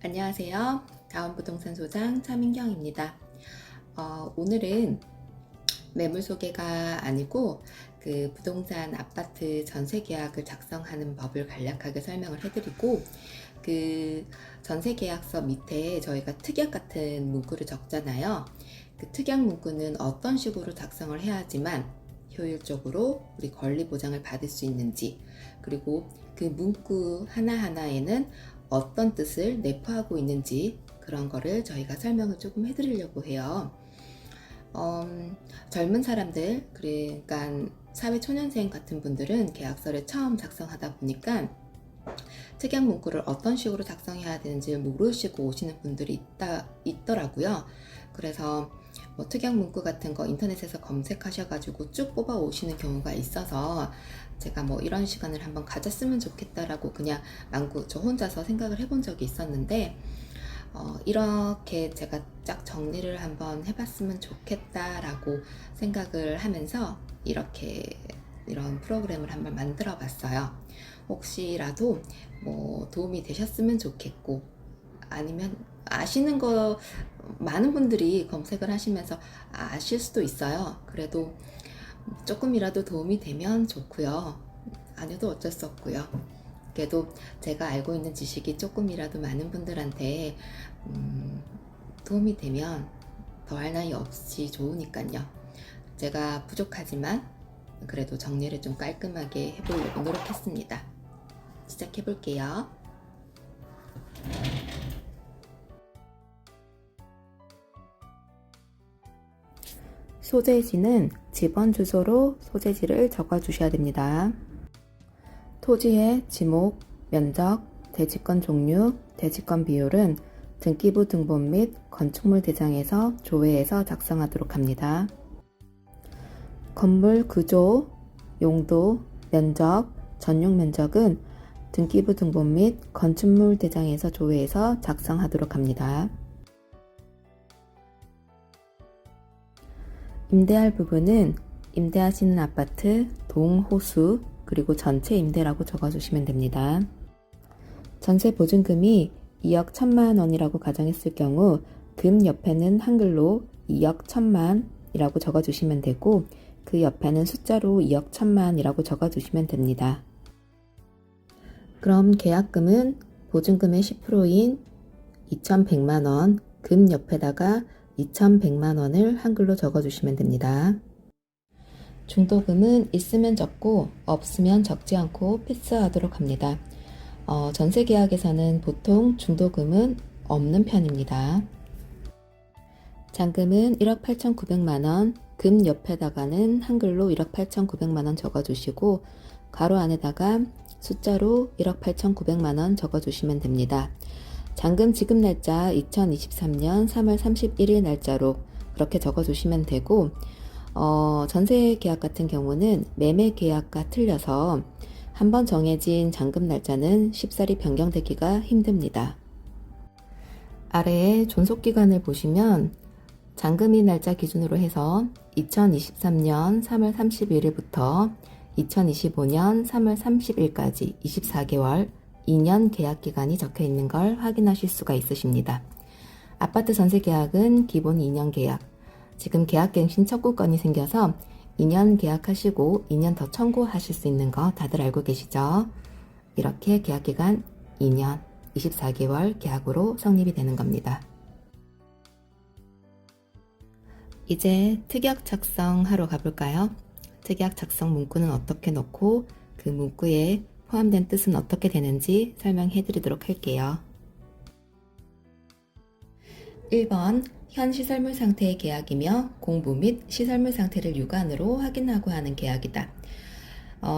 안녕하세요. 다운부동산 소장 차민경입니다. 오늘은 매물 소개가 아니고 그 부동산 아파트 전세 계약을 작성하는 법을 간략하게 설명을 해드리고, 그 전세 계약서 밑에 저희가 특약 같은 문구를 적잖아요. 그 특약 문구는 어떤 식으로 작성을 해야지만 효율적으로 우리 권리 보장을 받을 수 있는지, 그리고 그 문구 하나하나에는 어떤 뜻을 내포하고 있는지, 그런 거를 저희가 설명을 조금 해드리려고 해요. 젊은 사람들, 그러니까 사회초년생 같은 분들은 계약서를 처음 작성하다 보니까 특약 문구를 어떤 식으로 작성해야 되는지 모르시고 오시는 분들이 있더라고요. 그래서 뭐 특약 문구 같은 거 인터넷에서 검색하셔가지고 쭉 뽑아 오시는 경우가 있어서, 제가 뭐 이런 시간을 한번 가졌으면 좋겠다라고 그냥 저 혼자서 생각을 해본 적이 있었는데, 이렇게 제가 쫙 정리를 한번 해봤으면 좋겠다라고 생각을 하면서 이런 프로그램을 한번 만들어 봤어요. 혹시라도 뭐 도움이 되셨으면 좋겠고, 아니면 아시는 거 많은 분들이 검색을 하시면서 아실 수도 있어요. 그래도 조금이라도 도움이 되면 좋고요. 아니어도 어쩔 수 없고요. 그래도 제가 알고 있는 지식이 조금이라도 많은 분들한테 도움이 되면 더할 나위 없이 좋으니까요. 제가 부족하지만 그래도 정리를 좀 깔끔하게 해보려고 노력했습니다. 시작해 볼게요. 소재지는 집원 주소로 소재지를 적어 주셔야 됩니다. 토지의 지목, 면적, 대지권 종류, 대지권 비율은 등기부 등본 및 건축물 대장에서 조회해서 작성하도록 합니다. 건물 구조, 용도, 면적, 전용 면적은 등기부 등본 및 건축물 대장에서 조회해서 작성하도록 합니다. 임대할 부분은 임대하시는 아파트, 동, 호수, 그리고 전체 임대라고 적어주시면 됩니다. 전세 보증금이 2억 1천만 원이라고 가정했을 경우 금 옆에는 한글로 2억 1천만이라고 적어주시면 되고, 그 옆에는 숫자로 2억 1천만이라고 적어주시면 됩니다. 그럼 계약금은 보증금의 10%인 2,100만 원, 금 옆에다가 2,100만 원을 한글로 적어주시면 됩니다. 중도금은 있으면 적고 없으면 적지 않고 패스하도록 합니다. 전세 계약에서는 보통 중도금은 없는 편입니다. 잔금은 1억 8,900만 원, 금 옆에다가는 한글로 1억 8,900만 원 적어주시고, 가로 안에다가 숫자로 1억 8,900만 원 적어주시면 됩니다. 잔금 지급 날짜 2023년 3월 31일 날짜로 그렇게 적어주시면 되고, 전세 계약 같은 경우는 매매 계약과 틀려서 한번 정해진 잔금 날짜는 쉽사리 변경되기가 힘듭니다. 아래에 존속기간을 보시면 잔금일 날짜 기준으로 해서 2023년 3월 31일부터 2025년 3월 30일까지 24개월 2년 계약 기간이 적혀 있는 걸 확인하실 수가 있으십니다. 아파트 전세 계약은 기본 2년 계약, 지금 계약갱신 청구권이 생겨서 2년 계약하시고 2년 더 청구하실 수 있는 거 다들 알고 계시죠? 이렇게 계약기간 2년 24개월 계약으로 성립이 되는 겁니다. 이제 특약 작성하러 가볼까요? 특약 작성 문구는 어떻게 넣고 그 문구에 포함된 뜻은 어떻게 되는지 설명해 드리도록 할게요. 1번, 현 시설물 상태의 계약이며 공부 및 시설물 상태를 유관으로 확인하고 하는 계약이다.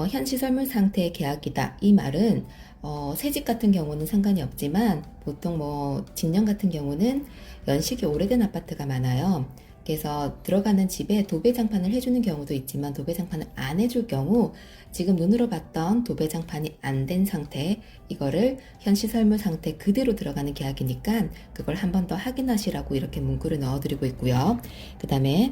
현 시설물 상태의 계약이다. 이 말은 새집 같은 경우는 상관이 없지만 보통 진영 같은 경우는 연식이 오래된 아파트가 많아요. 그래서 들어가는 집에 도배장판을 해주는 경우도 있지만 도배장판을 안 해줄 경우 지금 눈으로 봤던 도배장판이 안 된 상태, 이거를 현 시설물 상태 그대로 들어가는 계약이니까 그걸 한 번 더 확인하시라고 이렇게 문구를 넣어드리고 있고요. 그 다음에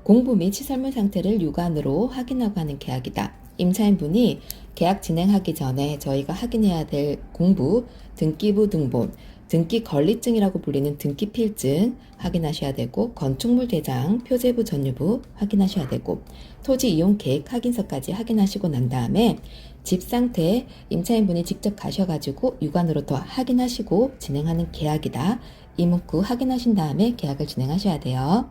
공부 및 시설물 상태를 유관으로 확인하고 하는 계약이다. 임차인분이 계약 진행하기 전에 저희가 확인해야 될 공부, 등기부 등본, 등기 권리증이라고 불리는 등기필증 확인하셔야 되고, 건축물 대장, 표제부 전유부 확인하셔야 되고, 토지 이용 계획 확인서까지 확인하시고 난 다음에 집 상태 임차인분이 직접 가셔가지고 육안으로 더 확인하시고 진행하는 계약이다. 이 문구 확인하신 다음에 계약을 진행하셔야 돼요.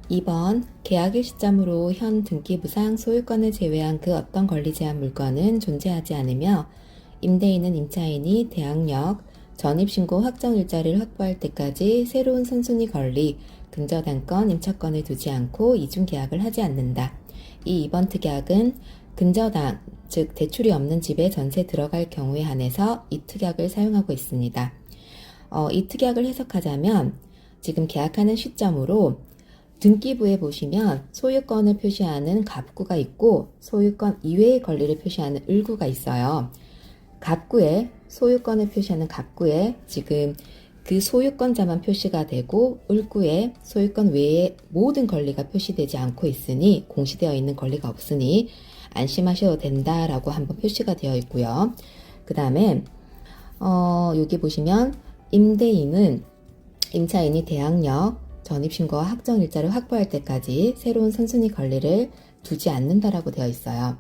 2번, 계약일 시점으로 현 등기부상 소유권을 제외한 그 어떤 권리 제한 물건은 존재하지 않으며 임대인은 임차인이 대항력, 전입신고 확정일자를 확보할 때까지 새로운 선순위 권리, 근저당권, 임차권을 두지 않고 이중계약을 하지 않는다. 이 2번 특약은 근저당, 즉 대출이 없는 집에 전세 들어갈 경우에 한해서 이 특약을 사용하고 있습니다. 이 특약을 해석하자면 지금 계약하는 시점으로 등기부에 보시면 소유권을 표시하는 갑구가 있고 소유권 이외의 권리를 표시하는 을구가 있어요. 갑구에 소유권을 표시하는 갑구에 지금 그 소유권자만 표시가 되고 을구에 소유권 외의 모든 권리가 표시되지 않고 있으니 공시되어 있는 권리가 없으니 안심하셔도 된다라고 한번 표시가 되어 있고요. 그 다음에 여기 보시면 임대인은 임차인이 대항력 전입신고와 확정일자를 확보할 때까지 새로운 선순위 권리를 두지 않는다라고 되어 있어요.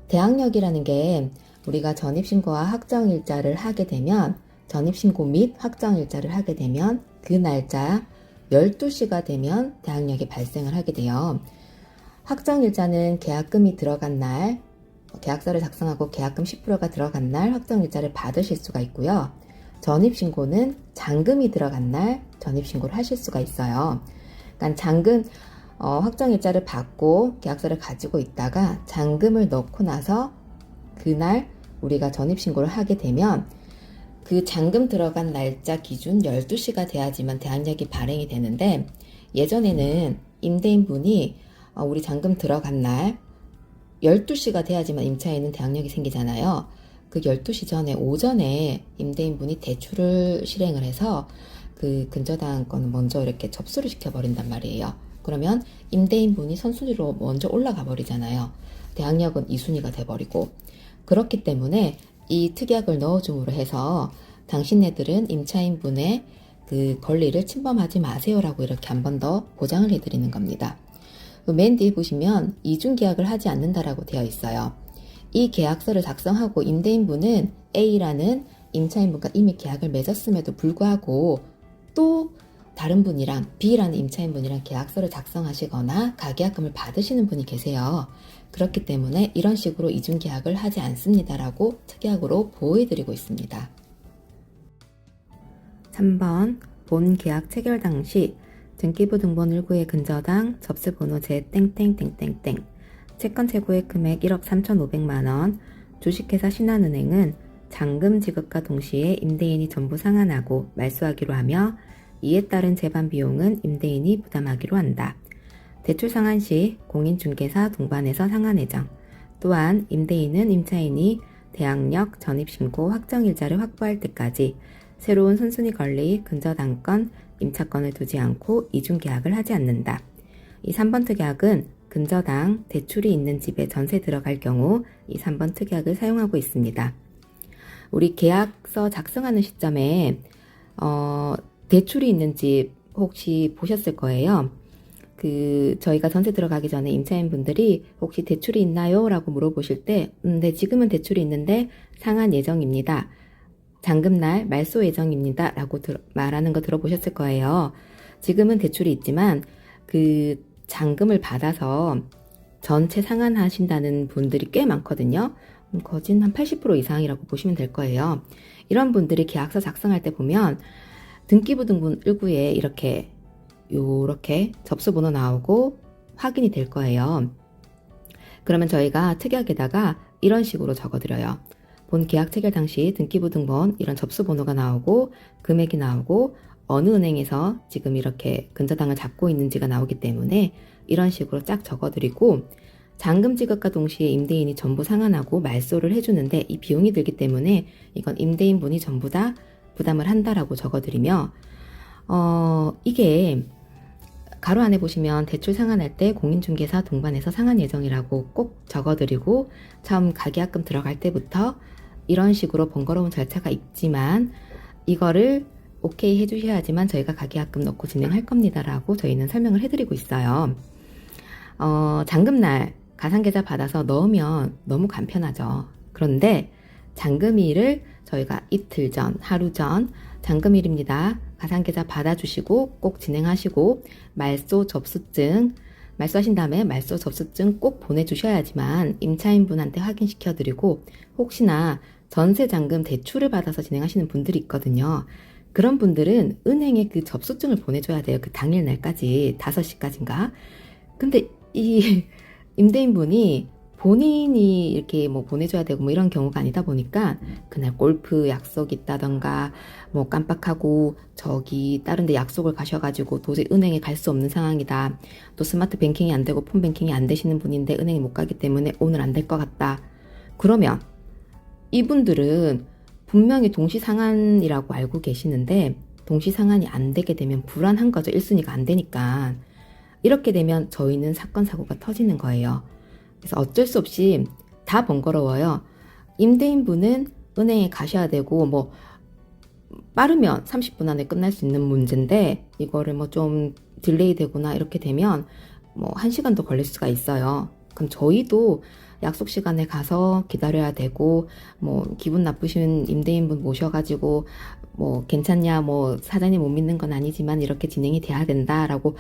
대항력이라는 게 우리가 전입신고와 확정일자를 하게 되면 전입신고 및 확정일자를 하게 되면 그 날짜 12시가 되면 대항력이 발생을 하게 돼요. 확정일자는 계약금이 들어간 날, 계약서를 작성하고 계약금 10%가 들어간 날 확정일자를 받으실 수가 있고요. 전입신고는 잔금이 들어간 날 전입신고를 하실 수가 있어요. 그러니까 잔금, 확정일자를 받고 계약서를 가지고 있다가 잔금을 넣고 나서 그날 우리가 전입신고를 하게 되면 그 잔금 들어간 날짜 기준 12시가 돼야지만 대항력이 발행이 되는데 예전에는 임대인분이 우리 잔금 들어간 날 12시가 돼야지만 임차인은 대항력이 생기잖아요. 그 12시 전에 오전에 임대인분이 대출을 실행을 해서 그 근저당권을 먼저 이렇게 접수를 시켜버린단 말이에요. 그러면 임대인분이 선순위로 먼저 올라가 버리잖아요. 대항력은 2순위가 돼버리고 그렇기 때문에 이 특약을 넣어줌으로 해서 당신네들은 임차인분의 그 권리를 침범하지 마세요라고 이렇게 한 번 더 보장을 해드리는 겁니다. 맨 뒤에 보시면 이중계약을 하지 않는다라고 되어 있어요. 이 계약서를 작성하고 임대인분은 A라는 임차인분과 이미 계약을 맺었음에도 불구하고 또 다른 분이랑 B라는 임차인분이랑 계약서를 작성하시거나 가계약금을 받으시는 분이 계세요. 그렇기 때문에 이런 식으로 이중계약을 하지 않습니다라고 특약으로 보호해드리고 있습니다. 3번 본 계약 체결 당시 등기부 등본 을구의 근저당 접수번호 제 땡땡땡땡땡 채권 최고의 금액 1억 3,500만원 주식회사 신한은행은 잔금 지급과 동시에 임대인이 전부 상환하고 말소하기로 하며 이에 따른 재반 비용은 임대인이 부담하기로 한다. 대출 상환 시 공인중개사 동반해서 상환 예정. 또한 임대인은 임차인이 대항력, 전입신고, 확정일자를 확보할 때까지 새로운 선순위 권리, 근저당권, 임차권을 두지 않고 이중계약을 하지 않는다. 이 3번 특약은 근저당, 대출이 있는 집에 전세 들어갈 경우 이 3번 특약을 사용하고 있습니다. 우리 계약서 작성하는 시점에 대출이 있는 집 혹시 보셨을 거예요. 저희가 전세 들어가기 전에 임차인분들이 혹시 대출이 있나요? 라고 물어보실 때, 네, 지금은 대출이 있는데 상환 예정입니다. 잔금날 말소 예정입니다. 라고 말하는 거 들어보셨을 거예요. 지금은 대출이 있지만 그 잔금을 받아서 전체 상환하신다는 분들이 꽤 많거든요. 거진 한 80% 이상이라고 보시면 될 거예요. 이런 분들이 계약서 작성할 때 보면 등기부 등본 1구에 이렇게 접수번호 나오고 확인이 될 거예요. 그러면 저희가 특약에다가 이런 식으로 적어드려요. 본 계약 체결 당시 등기부 등본 이런 접수번호가 나오고 금액이 나오고 어느 은행에서 지금 이렇게 근저당을 잡고 있는지가 나오기 때문에 이런 식으로 쫙 적어드리고 잔금 지급과 동시에 임대인이 전부 상환하고 말소를 해주는데 이 비용이 들기 때문에 이건 임대인분이 전부 다 부담을 한다라고 적어드리며 이게 가로 안에 보시면 대출 상환할 때 공인중개사 동반해서 상환 예정이라고 꼭 적어드리고 처음 가계약금 들어갈 때부터 이런 식으로 번거로운 절차가 있지만 이거를 오케이 해주셔야지만 저희가 가계약금 넣고 진행할 겁니다 라고 저희는 설명을 해드리고 있어요. 잔금날 가상계좌 받아서 넣으면 너무 간편하죠. 그런데 잔금일을 저희가 이틀 전, 하루 전 잔금일입니다. 가상계좌 받아주시고 꼭 진행하시고 말소 접수증 말소하신 다음에 말소 접수증 꼭 보내주셔야지만 임차인분한테 확인시켜드리고 혹시나 전세잔금 대출을 받아서 진행하시는 분들이 있거든요. 그런 분들은 은행에 그 접수증을 보내줘야 돼요. 그 당일날까지 5시까지인가. 근데 이 임대인분이 본인이 이렇게 뭐 보내줘야 되고 뭐 이런 경우가 아니다 보니까 그날 골프 약속 있다던가 뭐 깜빡하고 저기 다른 데 약속을 가셔가지고 도저히 은행에 갈 수 없는 상황이다. 또 스마트 뱅킹이 안 되고 폰 뱅킹이 안 되시는 분인데 은행에 못 가기 때문에 오늘 안 될 것 같다. 그러면 이분들은 분명히 동시상환이라고 알고 계시는데 동시상환이 안 되게 되면 불안한 거죠. 1순위가 안 되니까. 이렇게 되면 저희는 사건 사고가 터지는 거예요. 그래서 어쩔 수 없이 다 번거로워요. 임대인분은 은행에 가셔야 되고 뭐 빠르면 30분 안에 끝날 수 있는 문제인데 이거를 뭐 좀 딜레이 되거나 이렇게 되면 뭐 1시간 더 걸릴 수가 있어요. 그럼 저희도 약속 시간에 가서 기다려야 되고 뭐 기분 나쁘신 임대인분 모셔가지고 뭐 괜찮냐 뭐 사장님 못 믿는 건 아니지만 이렇게 진행이 돼야 된다라고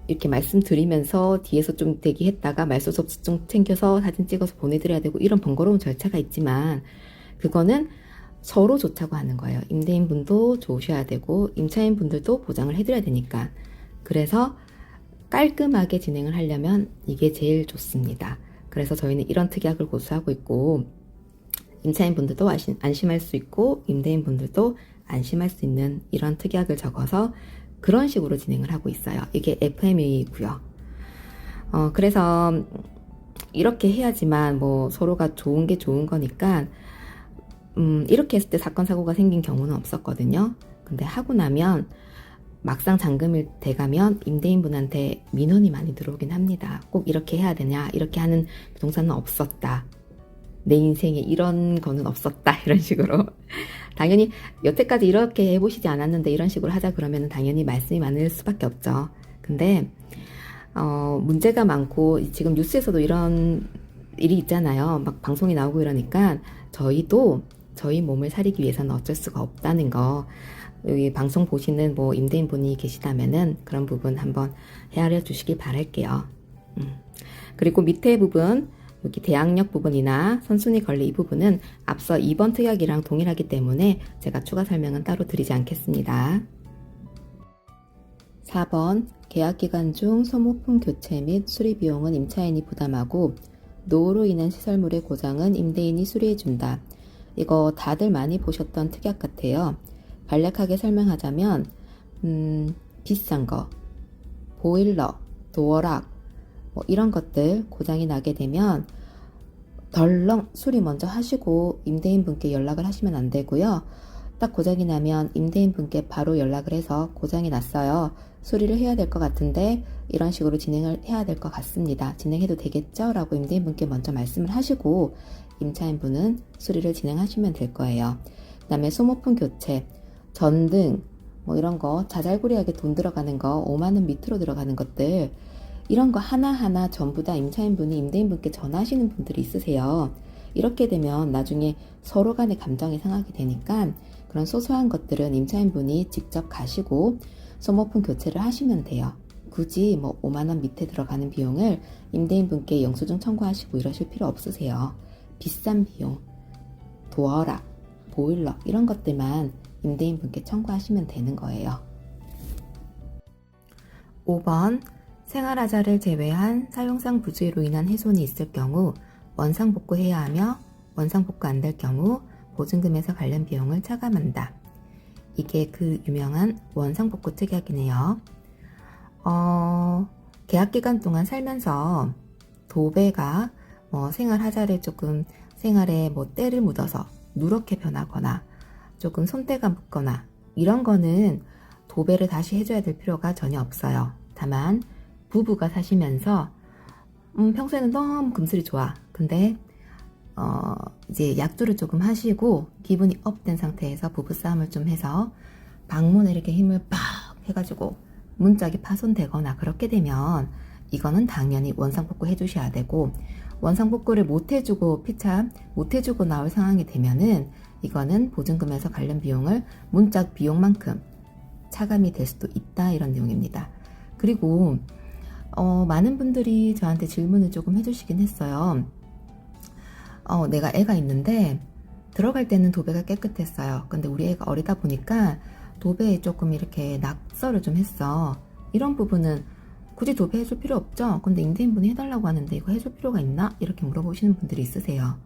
이렇게 말씀드리면서 뒤에서 좀 대기했다가 말소 접수증 챙겨서 사진 찍어서 보내드려야 되고 이런 번거로운 절차가 있지만 그거는 서로 좋자고 하는 거예요. 임대인분도 좋으셔야 되고 임차인분들도 보장을 해드려야 되니까. 그래서 깔끔하게 진행을 하려면 이게 제일 좋습니다. 그래서 저희는 이런 특약을 고수하고 있고 임차인분들도 안심할 수 있고 임대인분들도 안심할 수 있는 이런 특약을 적어서 그런 식으로 진행을 하고 있어요. 이게 FMA이고요. 그래서 이렇게 해야지만 뭐 서로가 좋은 게 좋은 거니까 이렇게 했을 때 사건 사고가 생긴 경우는 없었거든요. 근데 하고 나면 막상 잔금일 돼가면 임대인분한테 민원이 많이 들어오긴 합니다. 꼭 이렇게 해야 되냐, 이렇게 하는 부동산은 없었다, 내 인생에 이런 거는 없었다, 이런 식으로. 당연히 여태까지 이렇게 해보시지 않았는데 이런 식으로 하자 그러면 당연히 말씀이 많을 수밖에 없죠. 근데 문제가 많고 지금 뉴스에서도 이런 일이 있잖아요. 막 방송이 나오고 이러니까 저희도 저희 몸을 사리기 위해서는 어쩔 수가 없다는 거, 여기 방송 보시는 뭐 임대인분이 계시다면은 그런 부분 한번 헤아려 주시길 바랄게요. 그리고 밑에 부분 여기 대항력 부분이나 선순위 권리 이 부분은 앞서 2번 특약이랑 동일하기 때문에 제가 추가 설명은 따로 드리지 않겠습니다. 4번 계약기간 중 소모품 교체 및 수리 비용은 임차인이 부담하고 노후로 인한 시설물의 고장은 임대인이 수리해준다. 이거 다들 많이 보셨던 특약 같아요. 간략하게 설명하자면 비싼 거, 보일러, 도어락 뭐 이런 것들 고장이 나게 되면 덜렁 수리 먼저 하시고 임대인분께 연락을 하시면 안 되고요. 딱 고장이 나면 임대인분께 바로 연락을 해서 고장이 났어요, 수리를 해야 될 것 같은데 이런 식으로 진행을 해야 될 것 같습니다, 진행해도 되겠죠? 라고 임대인분께 먼저 말씀을 하시고 임차인분은 수리를 진행하시면 될 거예요. 그 다음에 소모품 교체, 전등 뭐 이런 거 자잘구레하게 돈 들어가는 거 5만원 밑으로 들어가는 것들 이런 거 하나하나 전부 다 임차인분이 임대인분께 전하시는 분들이 있으세요. 이렇게 되면 나중에 서로 간의 감정이 상하게 되니까 그런 소소한 것들은 임차인분이 직접 가시고 소모품 교체를 하시면 돼요. 굳이 뭐 5만원 밑에 들어가는 비용을 임대인분께 영수증 청구하시고 이러실 필요 없으세요. 비싼 비용, 도어락, 보일러 이런 것들만 임대인분께 청구하시면 되는 거예요. 5번 생활하자를 제외한 사용상 부주의로 인한 훼손이 있을 경우 원상복구해야 하며 원상복구 안 될 경우 보증금에서 관련 비용을 차감한다. 이게 그 유명한 원상복구 특약이네요. 계약기간 동안 살면서 도배가 뭐 생활하자를 조금 생활에 뭐 때를 묻어서 누렇게 변하거나 조금 손때가 묻거나 이런 거는 도배를 다시 해줘야 될 필요가 전혀 없어요. 다만 부부가 사시면서 평소에는 너무 금슬이 좋아. 근데 이제 약주를 조금 하시고 기분이 업된 상태에서 부부싸움을 좀 해서 방문에 이렇게 힘을 빡 해가지고 문짝이 파손되거나 그렇게 되면 이거는 당연히 원상복구 해주셔야 되고, 원상복구를 못해주고 피차 못해주고 나올 상황이 되면은 이거는 보증금에서 관련 비용을 문짝 비용만큼 차감이 될 수도 있다, 이런 내용입니다. 그리고 많은 분들이 저한테 질문을 조금 해주시긴 했어요. 내가 애가 있는데 들어갈 때는 도배가 깨끗했어요. 근데 우리 애가 어리다 보니까 도배에 조금 이렇게 낙서를 좀 했어. 이런 부분은 굳이 도배해줄 필요 없죠? 근데 임대인분이 해달라고 하는데 이거 해줄 필요가 있나? 이렇게 물어보시는 분들이 있으세요.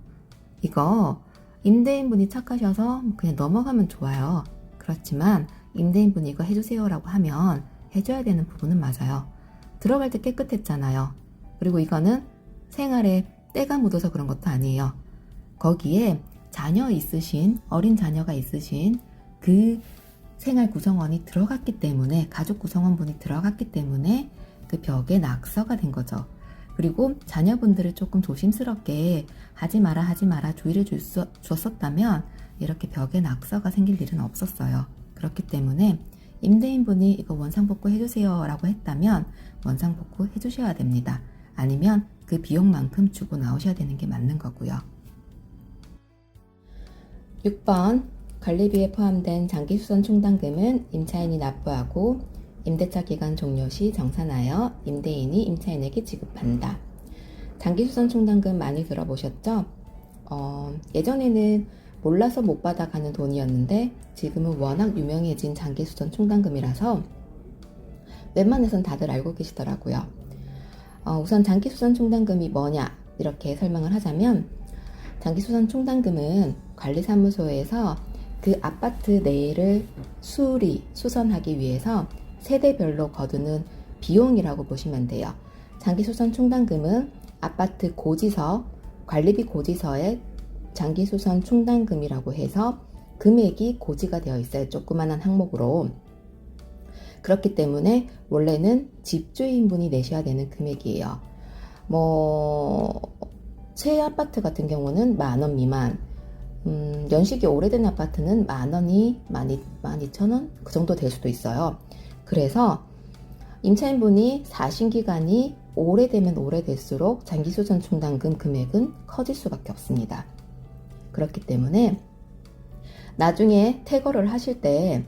이거 임대인분이 착하셔서 그냥 넘어가면 좋아요. 그렇지만 임대인분이 이거 해주세요 라고 하면 해줘야 되는 부분은 맞아요. 들어갈 때 깨끗했잖아요. 그리고 이거는 생활에 때가 묻어서 그런 것도 아니에요. 거기에 자녀 있으신, 어린 자녀가 있으신 그 생활 구성원이 들어갔기 때문에, 가족 구성원분이 들어갔기 때문에 그 벽에 낙서가 된 거죠. 그리고 자녀분들을 조금 조심스럽게 하지 마라 주의를 줬었다면 이렇게 벽에 낙서가 생길 일은 없었어요. 그렇기 때문에 임대인분이 이거 원상복구 해주세요 라고 했다면 원상복구 해주셔야 됩니다. 아니면 그 비용만큼 주고 나오셔야 되는 게 맞는 거고요. 6번, 관리비에 포함된 장기수선 충당금은 임차인이 납부하고 임대차 기간 종료 시 정산하여 임대인이 임차인에게 지급한다. 장기수선 충당금 많이 들어보셨죠? 예전에는 몰라서 못 받아가는 돈이었는데 지금은 워낙 유명해진 장기수선 충당금이라서 웬만해선 다들 알고 계시더라고요. 우선 장기수선 충당금이 뭐냐 이렇게 설명을 하자면, 장기수선 충당금은 관리사무소에서 그 아파트 내를 수선하기 위해서 세대별로 거두는 비용이라고 보시면 돼요. 장기수선 충당금은 아파트 고지서, 관리비 고지서에 장기수선 충당금이라고 해서 금액이 고지가 되어 있어요. 조그만한 항목으로. 그렇기 때문에 원래는 집주인분이 내셔야 되는 금액이에요. 새 아파트 같은 경우는 10,000원 미만, 연식이 오래된 아파트는 10,000원이 12,000원 그 정도 될 수도 있어요. 그래서 임차인분이 사신 기간이 오래되면 오래될수록 장기수선 충당금 금액은 커질 수밖에 없습니다. 그렇기 때문에 나중에 퇴거를 하실 때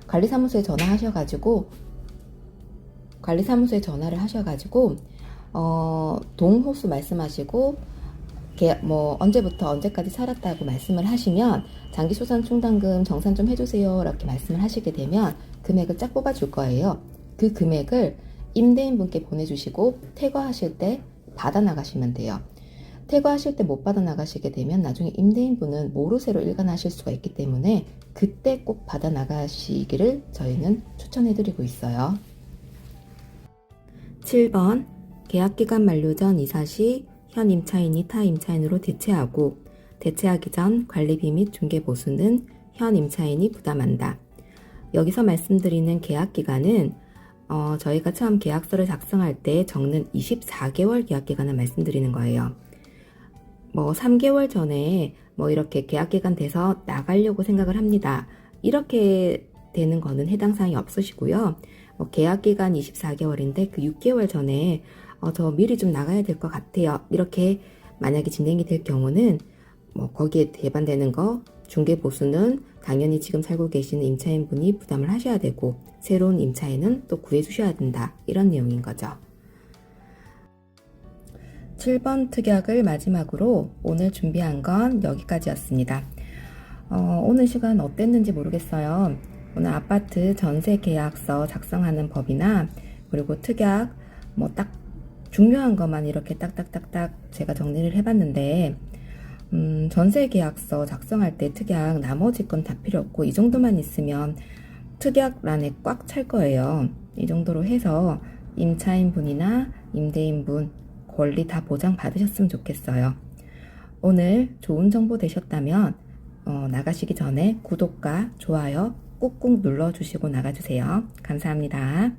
관리사무소에 전화를 하셔가지고 동호수 말씀하시고 언제부터 언제까지 살았다고 말씀을 하시면 장기수선 충당금 정산 좀 해주세요 이렇게 말씀을 하시게 되면 금액을 쫙 뽑아줄 거예요. 그 금액을 임대인분께 보내주시고 퇴거하실 때 받아 나가시면 돼요. 퇴거하실 때 못 받아 나가시게 되면 나중에 임대인분은 모르쇠로 일관하실 수가 있기 때문에 그때 꼭 받아 나가시기를 저희는 추천해드리고 있어요. 7번, 계약기간 만료 전 이사 시 현 임차인이 타 임차인으로 대체하고 대체하기 전 관리비 및 중개보수는 현 임차인이 부담한다. 여기서 말씀드리는 계약기간은 저희가 처음 계약서를 작성할 때 적는 24개월 계약기간을 말씀드리는 거예요. 3개월 전에 이렇게 계약기간 돼서 나가려고 생각을 합니다. 이렇게 되는 거는 해당 사항이 없으시고요. 계약기간 24개월인데 그 6개월 전에 저 미리 좀 나가야 될 것 같아요. 이렇게 만약에 진행이 될 경우는 거기에 대반되는 거 중개보수는 당연히 지금 살고 계시는 임차인분이 부담을 하셔야 되고 새로운 임차인은 또 구해주셔야 된다. 이런 내용인 거죠. 7번 특약을 마지막으로 오늘 준비한 건 여기까지였습니다. 오늘 시간 어땠는지 모르겠어요. 오늘 아파트 전세 계약서 작성하는 법이나 그리고 특약 딱 중요한 것만 이렇게 딱딱딱딱 제가 정리를 해봤는데 전세 계약서 작성할 때 특약 나머지 건 다 필요 없고 이 정도만 있으면 특약란에 꽉 찰 거예요. 이 정도로 해서 임차인분이나 임대인분 권리 다 보장 받으셨으면 좋겠어요. 오늘 좋은 정보 되셨다면 나가시기 전에 구독과 좋아요 꾹꾹 눌러주시고 나가주세요. 감사합니다.